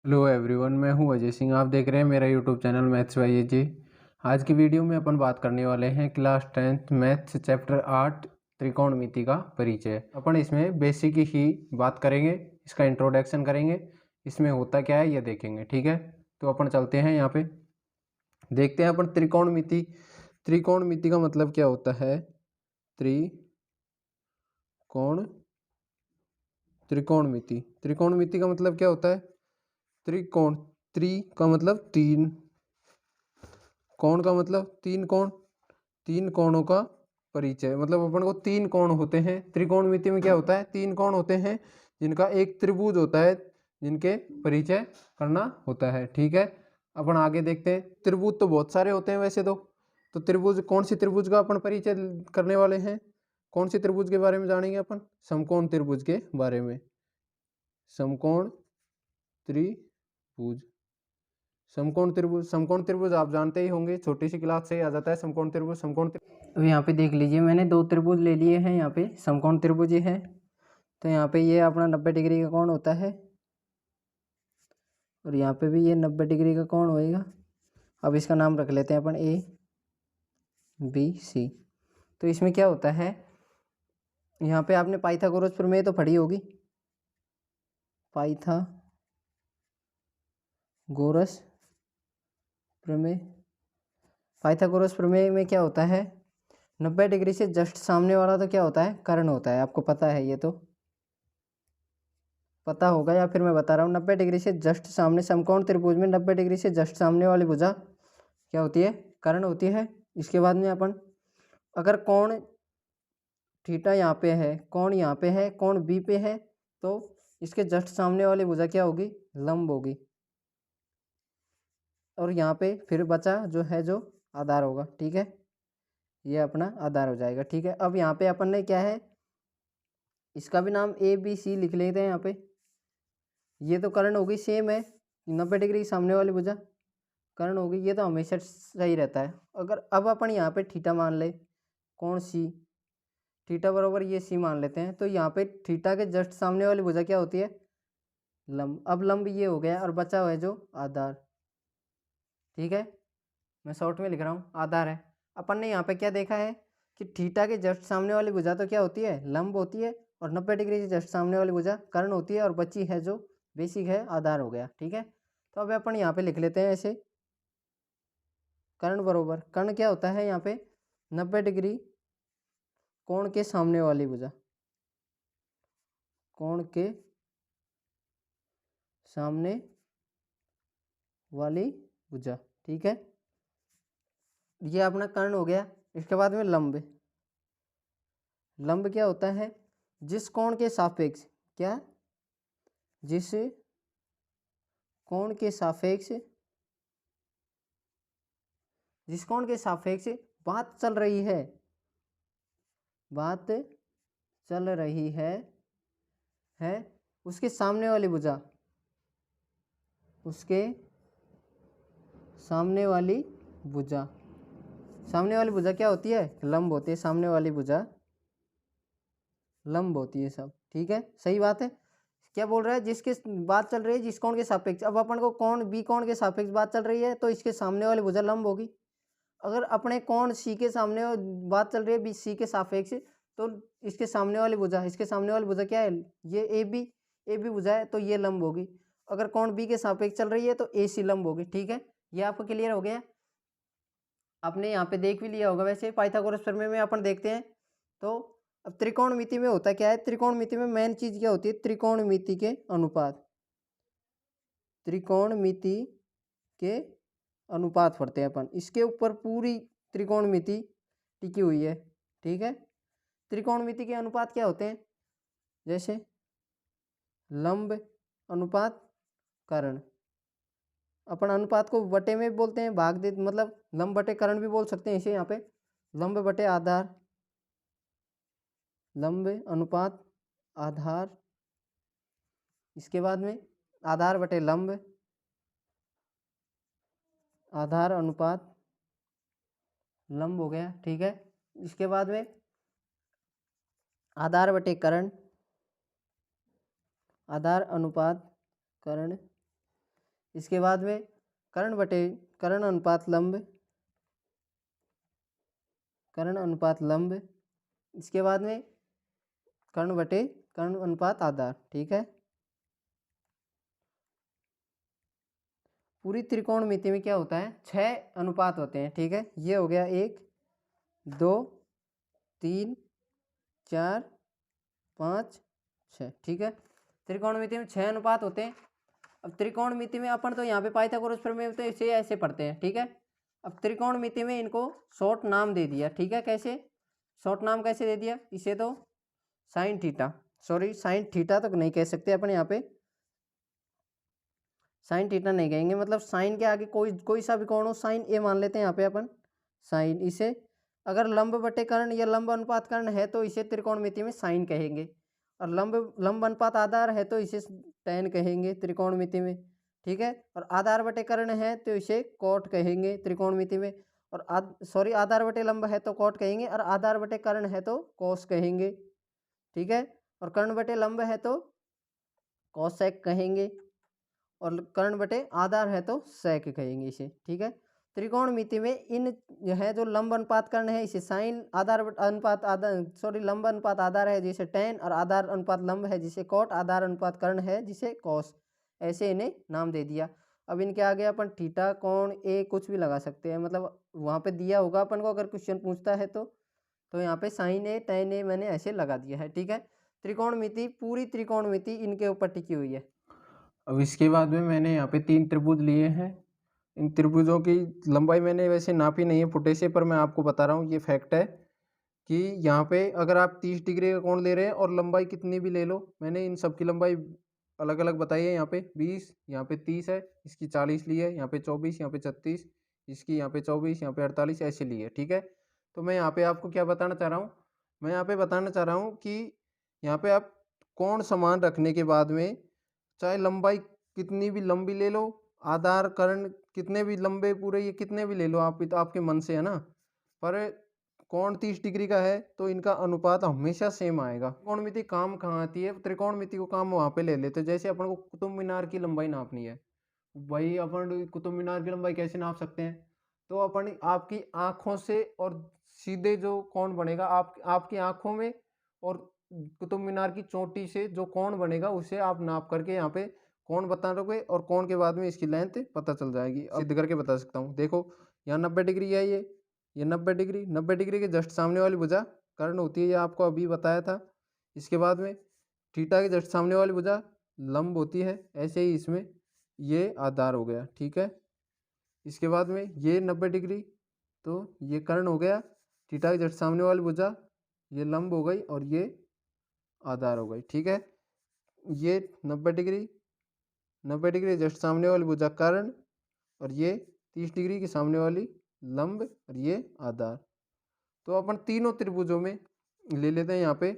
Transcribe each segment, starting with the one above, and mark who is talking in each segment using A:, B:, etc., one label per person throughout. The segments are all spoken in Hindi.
A: हेलो एवरीवन, मैं हूं अजय सिंह। आप देख रहे हैं मेरा YouTube channel maths by Ajay. आज की वीडियो में अपन बात करने वाले हैं क्लास 10th मैथ्स चैप्टर 8 त्रिकोणमिति का परिचय। अपन इसमें बेसिक ही बात करेंगे, इसका इंट्रोडक्शन करेंगे, इसमें होता क्या है ये देखेंगे। ठीक है, तो अपन चलते हैं यहाँ पे, देखते हैं अपन त्रिकोणमिति। त्रिकोणमिति का मतलब क्या होता है? त्रिकोण त्रिकोणमिति त्रिकोणमिति का मतलब क्या होता है? त्रिकोण, त्रि का मतलब तीन, कोण का मतलब तीन कोण, तीन कोणों का परिचय। मतलब अपन को तीन कोण होते हैं। त्रिकोणमिति में क्या होता है? तीन कोण होते हैं जिनका एक त्रिभुज होता है, जिनके परिचय करना होता है। ठीक है, अपन आगे देखते हैं। त्रिभुज तो बहुत सारे होते हैं वैसे तो त्रिभुज, कौन सी त्रिभुज का अपन परिचय करने वाले हैं? कौन सी त्रिभुज के बारे में जानेंगे अपन? समकोण त्रिभुज के बारे में। समकोण त्रिभुज, समकोण त्रिभुज आप जानते ही होंगे, छोटी सी क्लास से ही आ जाता है समकोण त्रिभुज। अब यहाँ पे देख लीजिए, मैंने दो त्रिभुज ले लिए हैं। यहाँ पे समकोण त्रिभुज ही है, तो यहाँ पे ये अपना 90 डिग्री का कोण होता है और यहाँ पे भी ये 90 डिग्री का कोण होएगा। अब इसका नाम रख लेते हैं अपन ए बी सी। तो इसमें क्या होता है, यहाँ पे आपने पाइथागोरस प्रमेय तो पढ़ी होगी। पाइथागोरस प्रमेय, पाइथागोरस प्रमेय में क्या होता है? 90 डिग्री से जस्ट सामने वाला तो क्या होता है? कर्ण होता है। आपको पता है, ये तो पता होगा, या फिर मैं बता रहा हूँ। 90 डिग्री से जस्ट सामने, समकोण त्रिभुज में 90 डिग्री से जस्ट सामने वाली भुजा क्या होती है? कर्ण होती है। इसके बाद में अपन अगर कोण थीटा यहाँ पे है, कोण यहाँ पे है, कोण बी पे है, तो इसके जस्ट सामने वाली भुजा क्या होगी? लंब होगी। और यहाँ पे फिर बचा जो है, जो आधार होगा। ठीक है, ये अपना आधार हो जाएगा। ठीक है, अब यहाँ पे अपन ने क्या है, इसका भी नाम ए बी सी लिख लेते हैं। यहाँ पे ये तो कर्ण होगी, सेम है, 90 डिग्री सामने वाली भुजा कर्ण होगी। ये तो हमेशा सही रहता है। अगर अब अपन यहाँ पे थीटा मान ले, कोण सी, थीटा बराबर ये सी मान लेते हैं, तो यहाँ पे थीटा के जस्ट सामने वाली भुजा क्या होती है? लंब। अब लंब ये हो गया और बचा हुआ है जो आधार। ठीक है, मैं शॉर्ट में लिख रहा हूँ, आधार है। अपन ने यहाँ पे क्या देखा है कि थीटा के जस्ट सामने वाली भुजा तो क्या होती है? लंब होती है, और 90 डिग्री से जस्ट सामने वाली भुजा कर्ण होती है, और बची है जो बेसिक है, आधार हो गया। ठीक है, तो अब अपन यहाँ पे लिख लेते हैं ऐसे, कर्ण बरोबर, कर्ण क्या होता है यहाँ पे? 90 डिग्री कोण के सामने वाली भुजा, कोण के सामने वाली भुजा। ठीक है, ये अपना कर्ण हो गया। इसके बाद में लंब। लंब क्या होता है? जिस कोण के सापेक्ष, क्या, जिस कोण के सापेक्ष, जिस कोण के सापेक्ष बात चल रही है, बात चल रही है उसके सामने वाली भुजा, उसके सामने वाली भुजा, सामने वाली भुजा क्या होती है? लंब होती है। सामने वाली भुजा लंब होती है सब। ठीक है, सही बात है। क्या बोल रहा है? जिसके बात चल रही है जिस कोण के सापेक्ष। अब अपन को कोण बी कोण के सापेक्ष बात चल रही है, तो इसके सामने वाली भुजा लंब होगी। अगर अपने कोण सी के सामने बात चल रही है बी सी के सापेक्ष, तो इसके सामने वाली भुजा, इसके सामने वाली भुजा क्या है? ये ए बी भुजा है, तो ये लंब होगी। अगर कोण बी के सापेक्ष चल रही है तो ए सी लंब होगी। ठीक है, ये आपको क्लियर हो गया। आपने यहाँ पे देख भी लिया होगा वैसे, पाइथागोरस प्रमेय में अपन देखते हैं। तो अब त्रिकोणमिति में होता क्या है? त्रिकोणमिति में मेन चीज क्या होती है? त्रिकोणमिति के अनुपात, त्रिकोणमिति के अनुपात पढ़ते हैं अपन। इसके ऊपर पूरी त्रिकोणमिति टिकी हुई है। ठीक है, त्रिकोणमिति के अनुपात क्या होते हैं? जैसे लंब अनुपात कर्ण। अपन अनुपात को बटे में बोलते हैं, भाग दे, मतलब लंब बटे कर्ण भी बोल सकते हैं इसे। यहाँ पे लंब बटे आधार, लंब अनुपात आधार। इसके बाद में आधार बटे लंब, आधार अनुपात लंब हो गया। ठीक है, इसके बाद में आधार बटे कर्ण, आधार अनुपात कर्ण। इसके बाद में कर्ण बटे कर्ण अनुपात लंब, कर्ण अनुपात लंब, इसके बाद में कर्ण बटे कर्ण अनुपात आधार। ठीक है, पूरी त्रिकोणमिति में क्या होता है, 6 अनुपात होते हैं। ठीक है, ये हो गया 1 2 3 4 5 6। ठीक है, त्रिकोणमिति में 6 अनुपात होते हैं। अब त्रिकोणमिति में अपन तो यहाँ पे पाइथागोरस प्रमेय तो इसे ऐसे पढ़ते हैं। ठीक है, अब त्रिकोणमिति में इनको शॉर्ट नाम दे दिया। ठीक है, कैसे शॉर्ट नाम कैसे दे दिया, इसे तो sine theta, sorry sine theta तो नहीं कह सकते अपन, यहाँ पे साइन थीटा नहीं कहेंगे, मतलब साइन के आगे कोई सा भी कोण हो, साइन ए मान लेते हैं यहाँ पे अपन साइन। इसे अगर लंब बटे कर्ण या लंब अनुपात कर्ण है तो इसे त्रिकोणमिति में साइन कहेंगे, और लंब अनुपात आधार है तो इसे टैन कहेंगे त्रिकोणमिति में। ठीक है, और आधार बटे कर्ण है तो इसे कोट कहेंगे त्रिकोणमिति में, और सॉरी आधार बटे लंब है तो कोट कहेंगे, और आधार बटे कर्ण है तो कोस कहेंगे। ठीक है, और कर्ण बटे लंब है तो कोसेक कहेंगे, और कर्ण बटे आधार है तो सेक कहेंगे इसे। ठीक है, त्रिकोणमिति में इन है जो लंब अनुपात कर्ण है इसे साइन, आधार अनुपात आधार सॉरी लंब अनुपात आधार है जिसे टैन, और आधार अनुपात लंब है जिसे कोट, आधार अनुपात कर्ण है जिसे कोस, ऐसे इन्हें नाम दे दिया। अब इनके आगे अपन थीटा कोण ए कुछ भी लगा सकते हैं, मतलब वहाँ पे दिया होगा अपन को अगर क्वेश्चन पूछता है तो यहाँ पे साइन ए टैन ए मैंने ऐसे लगा दिया है। ठीक है, त्रिकोणमिति पूरी त्रिकोणमिति इनके ऊपर टिकी हुई है।
B: अब इसके बाद में मैंने यहाँ पे 3 त्रिभुज लिए हैं। इन त्रिभुजों की लंबाई मैंने वैसे नापी नहीं है फुटे से, पर मैं आपको बता रहा हूँ, ये फैक्ट है कि यहाँ पे अगर आप 30 डिग्री का कोण ले रहे हैं और लंबाई कितनी भी ले लो, मैंने इन सब की लंबाई अलग अलग बताई है। यहाँ पे 20, यहाँ पे 30 है, इसकी 40 ली है, यहाँ पे 24, यहाँ पे 36, इसकी यहाँ पे 24, यहाँ पे 48 ऐसे ली है। ठीक है, तो मैं यहाँ पे आपको क्या बताना चाह रहा हूँ, मैं यहाँ पे बताना चाह रहा हूँ कि यहाँ पे आप कोण समान रखने के बाद में चाहे लंबाई कितनी भी लंबी ले लो, आधार कर्ण कितने भी लंबे पूरे ये कितने भी ले लो आप, तो आपके मन से है ना, पर कोण 30 डिग्री का है तो इनका अनुपात हमेशा सेम आएगा। त्रिकोणमिति काम कहाँ आती है, त्रिकोणमिति को काम वहाँ पे ले लेते, जैसे अपन को कुतुब मीनार की लंबाई नापनी है, भाई अपन कुतुब मीनार की लंबाई कैसे नाप सकते हैं, तो अपन आपकी आँखों से और सीधे जो कोण बनेगा आपकी आँखों में, और कुतुब मीनार की चोटी से जो कोण बनेगा उसे आप नाप करके यहाँ पे कोण बता दोगे, और कोण के बाद में इसकी लेंथ पता चल जाएगी। सिद्ध करके बता सकता हूँ, देखो यहाँ 90 डिग्री है, ये 90 डिग्री के जस्ट सामने वाली भुजा कर्ण होती है, ये आपको अभी बताया था। इसके बाद में थीटा के जस्ट सामने वाली भुजा लंब होती है, ऐसे ही इसमें ये आधार हो गया। ठीक है, इसके बाद में ये 90 डिग्री तो ये कर्ण हो गया, थीटा के जस्ट सामने वाली भुजा ये लंब हो गई, और ये आधार हो गई। ठीक है, ये 90 डिग्री जस्ट सामने वाली भुजा कर्ण, और ये 30 डिग्री के सामने वाली लंब, और ये आधार। तो अपन तीनों त्रिभुजों में ले लेते हैं, यहाँ पे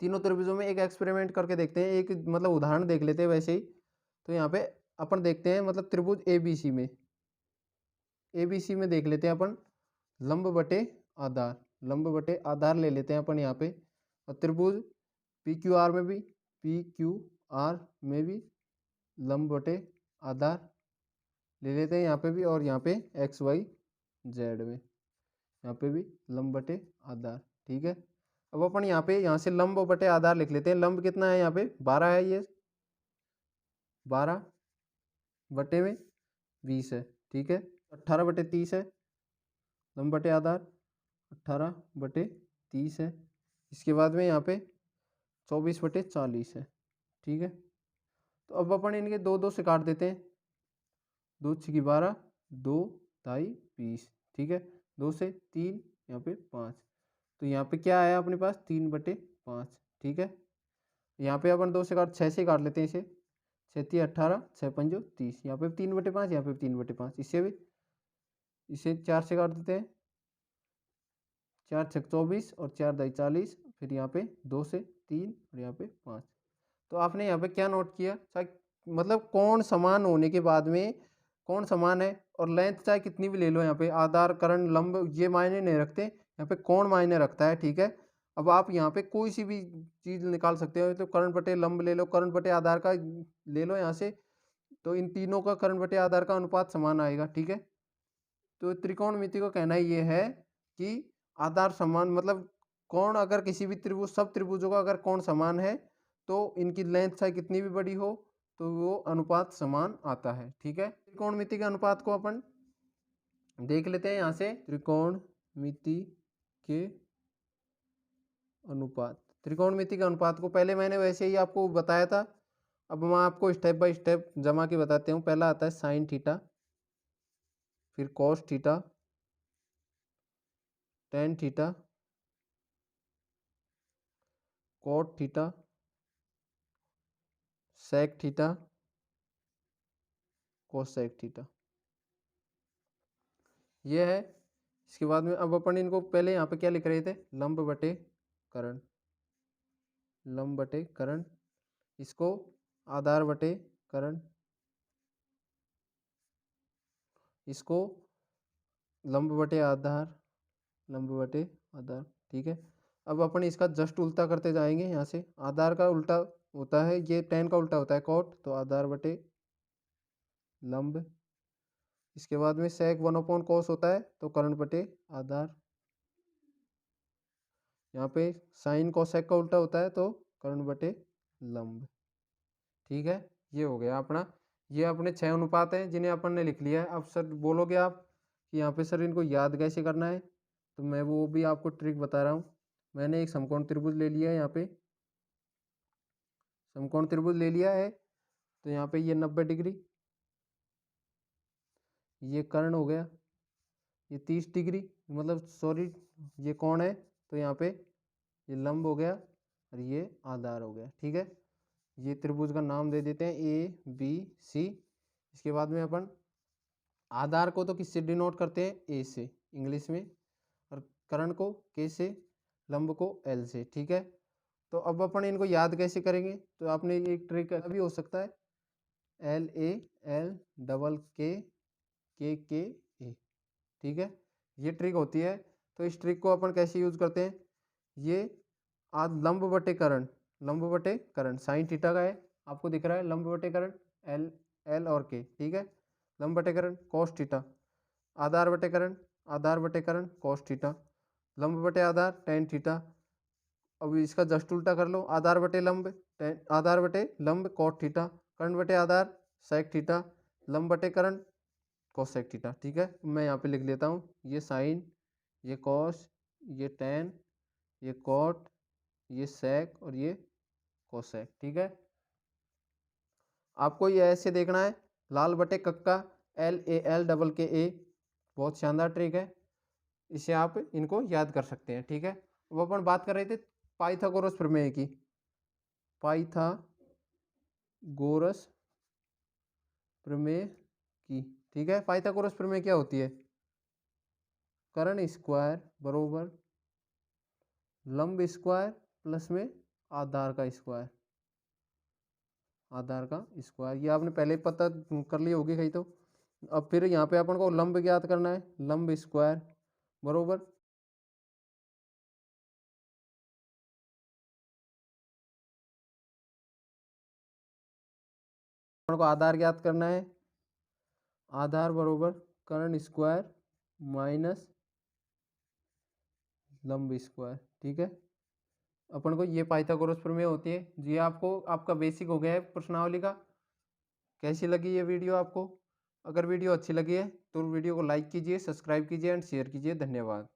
B: तीनों त्रिभुजों में एक एक्सपेरिमेंट करके देखते हैं, एक मतलब उदाहरण देख लेते हैं वैसे ही। तो यहाँ पे अपन देखते हैं, मतलब त्रिभुज ABC में देख लेते हैं अपन लंब बटे आधार ले लेते हैं अपन यहाँ पे, और त्रिभुज PQR में भी लंब बटे आधार ले लेते हैं यहाँ पे भी, और यहाँ पे XYZ में यहाँ पे भी लंब बटे आधार। ठीक है, अब अपन यहाँ से लंब बटे आधार लिख लेते हैं। लंब कितना है यहाँ पे 12 है, ये 12 बटे में 20 है। ठीक है, 18 बटे 30 है, लंब बटे आधार 18 बटे 30 है। इसके बाद में यहाँ पे 24 बटे 40 है। ठीक है, तो अब अपन इनके 2 से काट देते हैं, 2 छकी 12, 2 ढाई 20। ठीक है, 2 से 3 यहाँ पे 5, तो यहाँ पे क्या आया अपने पास 3 बटे 5। ठीक है, यहाँ पे अपन 2 से काट 6 से काट लेते हैं इसे, 6 18, 6 पंजो 30, यहाँ पे 3 बटे 5, यहाँ पे 3 बटे 5, इसे 4 से काट देते हैं, 4 छक 24 और 4 ढाई 40, फिर यहाँ पे 2 से 3 और यहाँ पे 5। तो आपने यहाँ पे क्या नोट किया, चाहे मतलब कोण समान होने के बाद में कोण समान है, और लेंथ चाहे कितनी भी ले लो, यहाँ पे आधार कर्ण लंब ये मायने नहीं रखते, यहाँ पे कोण मायने रखता है। ठीक है, अब आप यहाँ पे कोई सी भी चीज़ निकाल सकते हो, तो कर्ण बटे लंब ले लो, कर्ण बटे आधार का ले लो यहाँ से, तो इन तीनों का कर्ण बटे आधार का अनुपात समान आएगा। ठीक है, तो त्रिकोणमिति का कहना ये है कि आधार समान मतलब कोण अगर किसी भी त्रिभुज सब त्रिभुजों का अगर कोण समान है तो इनकी लेंथ चाहे कितनी भी बड़ी हो तो वो अनुपात समान आता है। ठीक है, त्रिकोणमिति के अनुपात को अपन देख लेते हैं यहाँ से। त्रिकोणमिति के अनुपात, त्रिकोणमिति के अनुपात को पहले मैंने वैसे ही आपको बताया था, अब मैं आपको स्टेप बाय स्टेप जमा के बताते हूँ। पहला आता है साइन थीटा, फिर cos theta, tan theta, cot theta, sec theta, cosec theta, ये है। इसके बाद में अब अपन इनको पहले यहाँ पे क्या लिख रहे थे, लंब बटे कर्ण, लंब बटे कर्ण, इसको आधार बटे कर्ण, इसको लंब बटे आधार, लंब बटे आधार। ठीक है, अब अपन इसका जस्ट उल्टा करते जाएंगे। यहाँ से आधार का उल्टा होता है, ये टेन का उल्टा होता है कॉट, तो आधार बटे लंब। इसके बाद में सेक 1/cos कोस होता है तो कर्ण बटे आधार। यहाँ पे साइन कोसेक का उल्टा होता है तो कर्ण बटे लंब। ठीक है, ये हो गया अपना, ये अपने 6 अनुपात हैं जिन्हें अपन ने लिख लिया है। अब सर बोलोगे आप कि यहाँ पे सर इनको याद कैसे करना है, तो मैं वो भी आपको ट्रिक बता रहा हूँ। मैंने एक समकोण त्रिभुज ले लिया है, यहाँ पे समकोण त्रिभुज ले लिया है, तो यहाँ पे ये 90 डिग्री, ये कर्ण हो गया, ये 30 डिग्री मतलब सॉरी ये कोण है, तो यहाँ पे ये लंब हो गया और ये आधार हो गया। ठीक है, ये त्रिभुज का नाम दे देते हैं ए बी सी। इसके बाद में अपन आधार को तो किससे डिनोट करते हैं, ए से इंग्लिश में, और कर्ण को के से, लंब को एल से। ठीक है, तो अब अपन इनको याद कैसे करेंगे, तो आपने एक ट्रिक भी हो सकता है, एल ए एल डबल के के ए। ठीक है, ये ट्रिक होती है। तो इस ट्रिक को अपन कैसे यूज करते हैं, ये लंब बटे कर्ण, लंब बटे कर्ण साइन थीटा का है, आपको दिख रहा है लंब बटे कर्ण एल एल और के। ठीक है, लंब बटे कर्ण कॉस थीटा, आधार बटे कर्ण, आधार बटे कर्ण कॉस थीटा, लंब बटे आधार टेन थीटा। अब इसका जस्ट उल्टा कर लो, आधार बटे लंब आधार बटे लंब कॉट थीटा, कर्ण बटे आधार सेक थीटा, लंब बटे कर्ण कोसेक थीटा। ठीक है, मैं यहाँ पे लिख लेता हूँ, ये साइन, ये कॉस, ये टेन, ये कॉट, ये सेक और ये कोसेक। ठीक है, आपको ये ऐसे देखना है, लाल बटे कक्का एल ए एल डबल के ए, बहुत शानदार ट्रिक है, इसे आप इनको याद कर सकते हैं। ठीक है, वो अपन बात कर रहे थे पाइथागोरस प्रमेय की, पाइथागोरस प्रमेय की। ठीक है, पाइथागोरस प्रमेय क्या होती है, कर्ण स्क्वायर बरोबर लंब स्क्वायर प्लस में आधार का स्क्वायर, आधार का स्क्वायर, ये आपने पहले पता कर ली होगी कहीं तो। अब फिर यहाँ पे अपन को लंब ज्ञात करना है, लंब स्क्वायर बरोबर अपन को आधार ज्ञात करना है, आधार बरोबर कर्ण स्क्वायर माइनस लंब स्क्वायर। ठीक है, अपन को ये पाइथागोरस प्रमेय होती है। ये आपको आपका बेसिक हो गया है प्रश्नावली का। कैसी लगी ये वीडियो आपको, अगर वीडियो अच्छी लगी है तो वीडियो को लाइक कीजिए, सब्सक्राइब कीजिए एंड शेयर कीजिए। धन्यवाद।